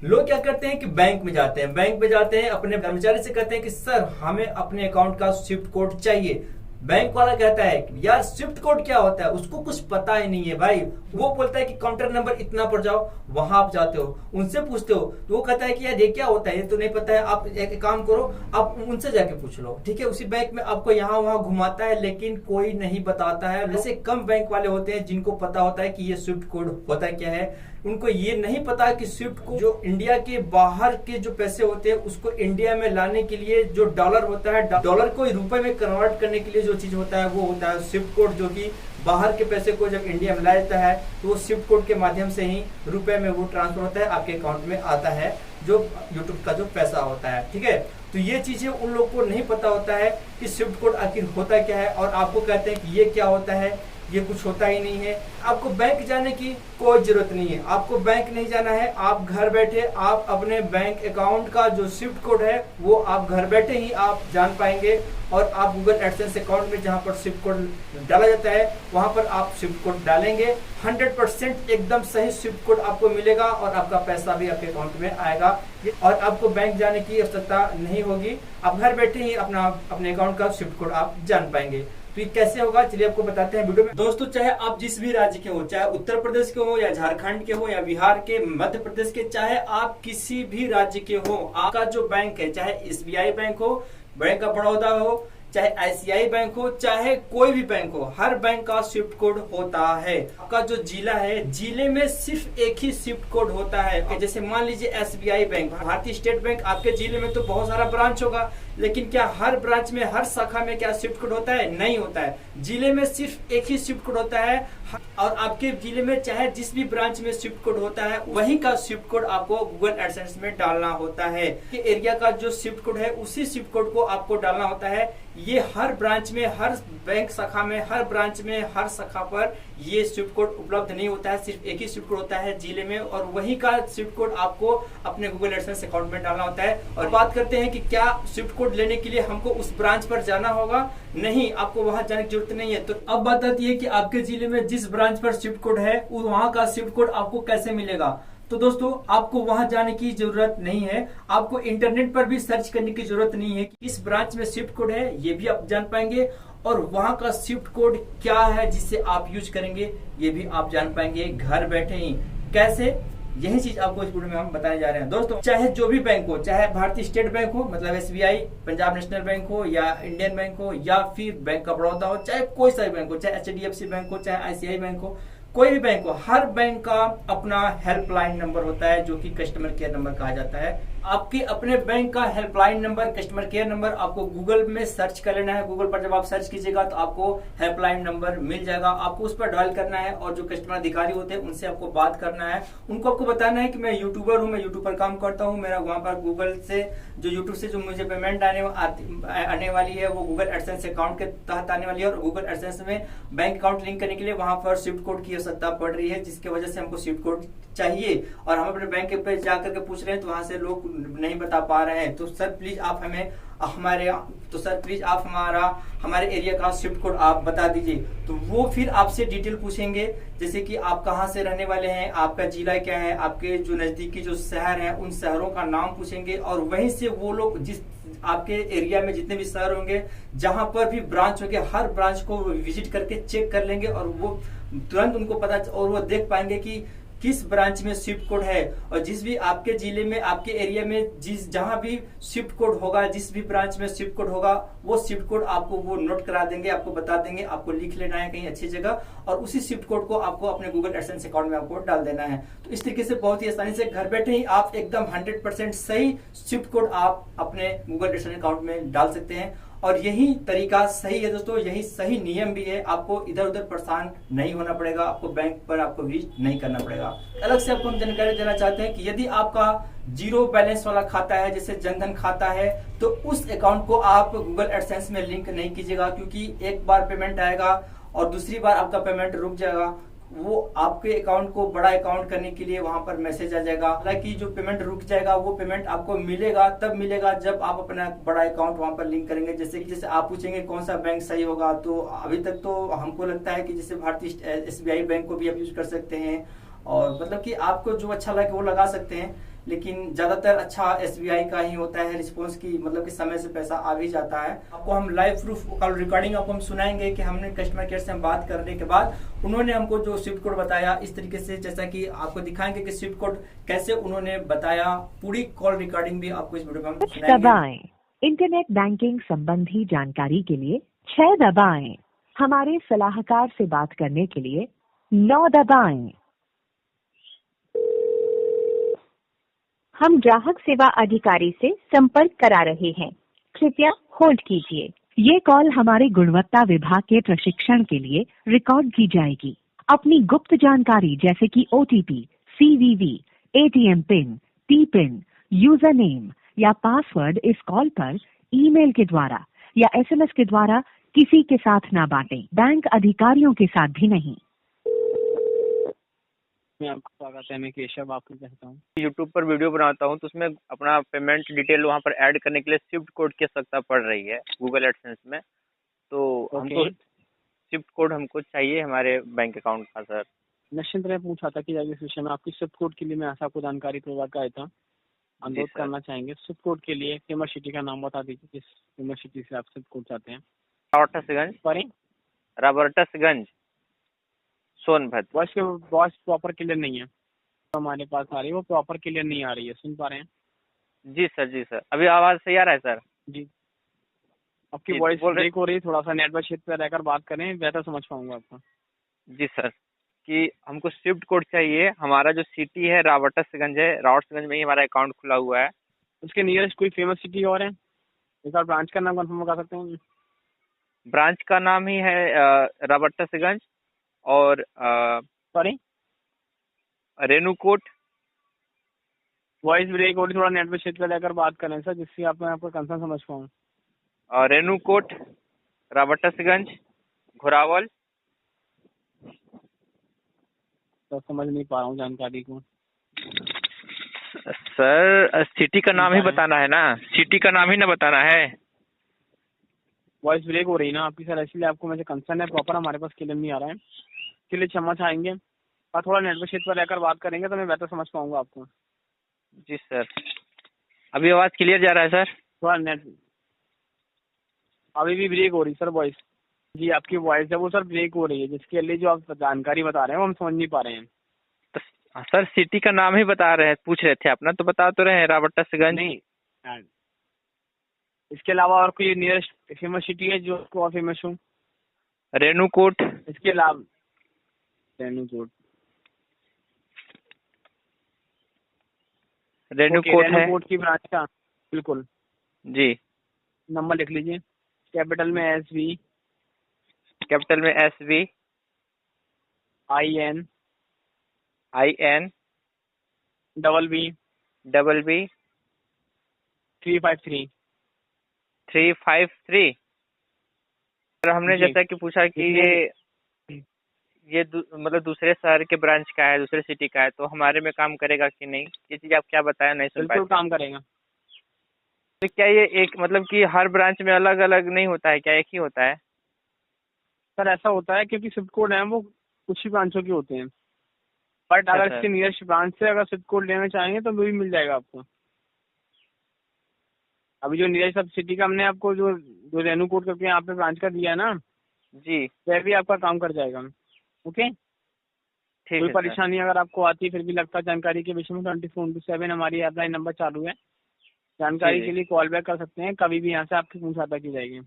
लोग क्या करते हैं कि बैंक में जाते हैं, अपने कर्मचारी से कहते हैं कि सर हमें अपने अकाउंट का स्विफ्ट कोड चाहिए। बैंक वाला कहता है कि यार स्विफ्ट कोड क्या होता है, उसको कुछ पता ही नहीं है भाई। वो बोलता है कि काउंटर नंबर इतना पर जाओ, वहां आप जाते हो, उनसे पूछते हो तो वो कहता है कि यार ये क्या होता है, ये तो नहीं पता है, आप एक काम करो, आप उनसे जाके पूछ लो। ठीक है, उसी बैंक में आपको यहाँ वहां घुमाता है, लेकिन कोई नहीं बताता है। ऐसे कम बैंक वाले होते हैं जिनको पता होता है कि ये स्विफ्ट कोड होता क्या है। उनको ये नहीं पता कि स्विफ्ट को जो इंडिया के बाहर के जो पैसे होते हैं उसको इंडिया में लाने के लिए जो डॉलर होता है, डॉलर को रुपए में कन्वर्ट करने के लिए जो चीज होता है वो होता है स्विफ्ट कोड, जो कि बाहर के पैसे को जब इंडिया में लाया जाता है तो वो स्विफ्ट कोड के माध्यम से ही रुपए में वो ट्रांसफर होता है, आपके अकाउंट में आता है जो यूट्यूब का जो पैसा होता है। ठीक है, तो ये चीजें उन लोग को नहीं पता होता है कि स्विफ्ट कोड आखिर होता क्या है, और आपको कहते हैं कि ये क्या होता है, ये कुछ होता ही नहीं है। आपको बैंक जाने की कोई जरूरत नहीं है, आपको बैंक नहीं जाना है। आप घर बैठे आप अपने बैंक अकाउंट का जो स्विफ्ट कोड है वो आप घर बैठे ही आप जान पाएंगे, और आप गूगल एडसेंस अकाउंट में जहां पर स्विफ्ट कोड डाला जाता है वहां पर आप स्विफ्ट कोड डालेंगे, 100% एकदम सही स्विफ्ट कोड आपको मिलेगा और आपका पैसा भी आपके अकाउंट में आएगा, और आपको बैंक जाने की आवश्यकता नहीं होगी। आप घर बैठे ही अपने अकाउंट का स्विफ्ट कोड आप जान पाएंगे। तो ये कैसे होगा चलिए आपको बताते हैं वीडियो में। दोस्तों, चाहे आप जिस भी राज्य के हो, चाहे उत्तर प्रदेश के हो या झारखंड के हो या बिहार के, मध्य प्रदेश के, चाहे आप किसी भी राज्य के हो, आपका जो बैंक है, चाहे एसबीआई बैंक हो, बैंक ऑफ बड़ौदा हो, चाहे आईसीआई बैंक हो, चाहे कोई भी बैंक हो, हर बैंक का स्विफ्ट कोड होता है। आपका जो जिला है, जिले में सिर्फ एक ही स्विफ्ट कोड होता है। जैसे मान लीजिए एसबीआई बैंक, भारतीय स्टेट बैंक, आपके जिले में तो बहुत सारा ब्रांच होगा, लेकिन क्या हर ब्रांच में, हर शाखा में क्या स्विफ्ट कोड होता है? नहीं होता है। जिले में सिर्फ एक ही स्विफ्ट कोड होता है, और आपके जिले में चाहे जिस भी ब्रांच में स्विफ्ट कोड होता है वही का स्विफ्ट कोड आपको गूगल एडसेंस में डालना होता है। कि एरिया का जो स्विफ्ट कोड है उसी स्विफ्ट कोड को आपको डालना होता है। ये हर ब्रांच में, हर बैंक शाखा में, हर ब्रांच में, हर शाखा पर ये स्विफ्ट कोड उपलब्ध नहीं होता है। सिर्फ एक ही स्विफ्ट कोड होता है जिले में, और वही का स्विफ्ट कोड आपको अपने गूगल एडसेंस अकाउंट में डालना होता है। और बात करते हैं कि क्या स्विफ्ट कोड लेने के लिए हमको उस ब्रांच पर जाना होगा? नहीं, आपको वहां जाने की जरूरत नहीं है। तो अब बात आती है कि आपके जिले में जिस ब्रांच पर स्विफ्ट कोड है वहां का स्विफ्ट कोड आपको कैसे मिलेगा। तो दोस्तों, आपको वहां जाने की जरूरत नहीं है, आपको इंटरनेट पर भी सर्च करने की जरूरत नहीं है कि इस ब्रांच में स्विफ्ट कोड है, ये भी आप जान पाएंगे, और वहां का स्विफ्ट कोड क्या है जिससे आप यूज करेंगे ये भी आप जान पाएंगे घर बैठे ही। कैसे, यही चीज आपको इस वीडियो में हम बताने जा रहे हैं। दोस्तों, चाहे जो भी बैंक हो, चाहे भारतीय स्टेट बैंक हो मतलब एसबीआई, पंजाब नेशनल बैंक हो, या इंडियन बैंक हो, या फिर बैंक ऑफ बड़ौदा हो, चाहे कोई सा बैंक हो, चाहे एचडीएफसी बैंक हो, चाहे आईसीआई बैंक हो, कोई भी बैंक हो, हर बैंक का अपना हेल्पलाइन नंबर होता है जो कि कस्टमर केयर नंबर कहा जाता है। आपके अपने बैंक का helpline number, customer care number आपको गूगल में सर्च कर लेना है। गूगल पर जब आप सर्च कीजिएगा तो आपको हेल्पलाइन नंबर मिल जाएगा, आपको उस पर डायल करना है, और जो कस्टमर अधिकारी होते हैं उनसे आपको बात करना है। उनको आपको बताना है कि मैं यूट्यूबर हूँ, मैं यूट्यूब पर काम करता हूँ, मेरा वहां पर गूगल से जो यूट्यूब से जो मुझे पेमेंट आने वाली है वो गूगल एडसेंस अकाउंट के तहत आने वाली है, और गूगल एडसेंस में बैंक अकाउंट लिंक करने के लिए वहां पर स्विफ्ट कोड की आवश्यकता पड़ रही है, जिसकी वजह से हमको स्विफ्ट कोड चाहिए, और हम अपने बैंक पे जाकर के पूछ रहे हैं तो वहां से लोग नहीं बता पा रहे हैं। तो सर प्लीज आप हमारे एरिया का स्विफ्ट कोड आप बता दीजिए। तो वो फिर आपसे डिटेल पूछेंगे, जैसे कि आप कहाँ से रहने वाले हैं, आपका जिला क्या है, आपके जो नजदीकी जो शहर हैं उन शहरों का नाम पूछेंगे, और वहीं से वो लोग जिस आपके एरिया में जितने भी शहर होंगे, जहां पर भी ब्रांच होंगे, हर ब्रांच को विजिट करके चेक कर लेंगे, और वो तुरंत उनको पता, और वो देख पाएंगे कि किस ब्रांच में स्विफ्ट कोड है। और जिस भी आपके जिले में, आपके एरिया में जहां भी स्विफ्ट कोड होगा, जिस भी ब्रांच में स्विफ्ट कोड होगा, वो स्विफ्ट कोड आपको वो नोट करा देंगे, आपको बता देंगे, आपको लिख लेना है कहीं अच्छी जगह, और उसी स्विफ्ट कोड को आपको अपने गूगल एडसेंस अकाउंट में आपको डाल देना है। तो इस तरीके से बहुत ही आसानी से घर बैठे ही आप एकदम 100% सही स्विफ्ट कोड आप अपने गूगल एडसेंस अकाउंट में डाल सकते हैं, और यही तरीका सही है दोस्तों, यही सही नियम भी है। आपको इधर उधर परेशान नहीं होना पड़ेगा, आपको बैंक पर आपको विजिट नहीं करना पड़ेगा। अलग से आपको हम जानकारी देना चाहते हैं कि यदि आपका जीरो बैलेंस वाला खाता है, जैसे जनधन खाता है, तो उस अकाउंट को आप गूगल एडसेंस में लिंक नहीं कीजिएगा, क्योंकि एक बार पेमेंट आएगा और दूसरी बार आपका पेमेंट रुक जाएगा। वो आपके अकाउंट को बड़ा अकाउंट करने के लिए वहां पर मैसेज आ जाएगा। हालांकि जो पेमेंट रुक जाएगा वो पेमेंट आपको मिलेगा तब मिलेगा जब आप अपना बड़ा अकाउंट वहां पर लिंक करेंगे। जैसे आप पूछेंगे कौन सा बैंक सही होगा, तो अभी तक तो हमको लगता है कि जैसे भारतीय एसबीआई बैंक को भी आप यूज कर सकते हैं, और मतलब कि आपको जो अच्छा लगे वो लगा सकते हैं। लेकिन ज्यादातर अच्छा एसबीआई का ही होता है रिस्पॉन्स की, मतलब कि समय से पैसा आ भी जाता है। आपको हम लाइव प्रूफ कॉल रिकॉर्डिंग आपको हम सुनाएंगे कि हमने कस्टमर केयर से हम बात करने के बाद उन्होंने हमको जो स्विफ्ट कोड बताया इस तरीके से, जैसा कि आपको दिखाएंगे कि स्विफ्ट कोड कैसे उन्होंने बताया। पूरी कॉल रिकॉर्डिंग भी आपको इस वीडियो में हम सुनाएंगे। इंटरनेट बैंकिंग संबंधी जानकारी के लिए 6 दबाएं। हमारे सलाहकार से बात करने के लिए 9 दबाएं। हम ग्राहक सेवा अधिकारी से संपर्क करा रहे हैं, कृपया होल्ड कीजिए। ये कॉल हमारे गुणवत्ता विभाग के प्रशिक्षण के लिए रिकॉर्ड की जाएगी। अपनी गुप्त जानकारी जैसे कि OTP, CVV, ATM pin, T pin, user name या पासवर्ड इस कॉल पर ईमेल के द्वारा या एसएमएस के द्वारा किसी के साथ ना बांटें, बैंक अधिकारियों के साथ भी नहीं। मैं आपका स्वागत है। मैं केशव आपको कहता हूँ। यूट्यूब पर वीडियो बनाता हूँ तो उसमें अपना पेमेंट डिटेल वहाँ पर ऐड करने के लिए स्विफ्ट कोड की आवश्यकता पड़ रही है गूगल एडसेंस में। तो हमको स्विफ्ट कोड हमको चाहिए हमारे बैंक अकाउंट का सर। निश्चिंत रहे, पूछा था कि इस विषय में आपकी स्विफ्ट कोड के लिए मैं ऐसा आपको जानकारी प्रोवाइड कराया था, अनुरोध करना चाहेंगे। स्विफ्ट कोड के लिए फेमस सिटी का नाम बता दीजिए, किस फेमस सिटी से आप स्विफ्ट कोड चाहते हैं। Robertsganj Sonbhadra. Voice proper clear नहीं है हमारे पास आ रही है, वो प्रॉपर क्लियर नहीं आ रही है। सुन पा रहे हैं? जी सर। अभी आवाज सही आ रहा है सर? जी, आपकी वॉइस ब्रेक हो रही है, थोड़ा सा नेटवर्क क्षेत्र पर रहकर बात करें, बेहतर समझ पाऊंगा आपको। जी सर, कि हमको स्विफ्ट कोड चाहिए। हमारा जो सिटी है राबर्टसगंज है, राबर्टसगंज में ही हमारा अकाउंट खुला हुआ है। उसके नियरेस्ट कोई फेमस सिटी और है? एक बार ब्रांच का नाम कंफर्म कर सकते हैं? ब्रांच का नाम ही है राबर्टसगंज और रेणुकूट। वॉइस ब्रेक हो रही, थोड़ा नेटवर्क क्षेत्र पर लेकर बात करें सर, जिससे मैं आपका कंसर्न समझ पाऊँ। रेणुकूट, राबर्टसगंज, घोरावल। तो समझ नहीं पा रहा हूँ जानकारी को सर। सिटी का नाम ही बताना है ना, सिटी का नाम ही ना बताना है। वॉइस ब्रेक हो रही है ना आपकी सर, इसलिए आपको मुझे कंसर्न है, प्रॉपर हमारे पास क्लियर नहीं आ रहा है, इसके लिए क्षमा चाहेंगे। और थोड़ा नेटवर्क क्षेत्र पर रहकर बात करेंगे तो मैं बेहतर समझ पाऊंगा आपको। जी सर, अभी आवाज क्लियर जा रहा है सर? थोड़ा नेट अभी भी ब्रेक हो रही सर वॉइस। जी, आपकी वॉइस है वो सर ब्रेक हो रही है, जिसके लिए जो आप जानकारी बता रहे हैं वो हम समझ नहीं पा रहे हैं। तो सर सिटी का नाम ही बता रहे हैं, पूछ रहे थे अपना, तो बता तो रहे हैं राबर्टसगंज। नहीं, इसके अलावा और कोई नियरेस्ट फेमस सिटी है जो आपको और फेमस हो? रेणुकूट। इसके अलावा रेणुकूट है। रेणुकूट की ब्रांच का बिल्कुल जी नंबर लिख लीजिए। कैपिटल में SV, कैपिटल में SV, IN, BB, 353। सर हमने जैसा कि पूछा कि ये मतलब दूसरे शहर के ब्रांच का है, दूसरे सिटी का है, तो हमारे में काम करेगा कि नहीं, ये चीज आप क्या बताया? नहीं सुन पाए। बिल्कुल काम करेगा। तो क्या ये एक मतलब कि हर ब्रांच में अलग अलग नहीं होता है क्या, एक ही होता है? सर ऐसा होता है क्योंकि स्विफ्ट कोड है वो कुछ ही ब्रांचों के होते हैं, बट अगर इसके नियरेस्ट ब्रांच से अगर स्विफ्ट कोड लेना चाहेंगे तो वो भी मिल जाएगा आपको। अभी जो नियरेस्ट सब सिटी का हमने आपको जो रेणुकूट करके यहाँ पे ब्रांच का दिया है ना जी, वह भी आपका काम कर जाएगा। ओके, ठीक कोई है। परेशानी अगर आपको आती फिर भी लगता जानकारी के विषय में 24/7 हमारी हेल्पलाइन नंबर चालू है। जानकारी के लिए कॉल बैक कर सकते हैं, कभी भी यहाँ से आपकी पूछताछ की जाएगी।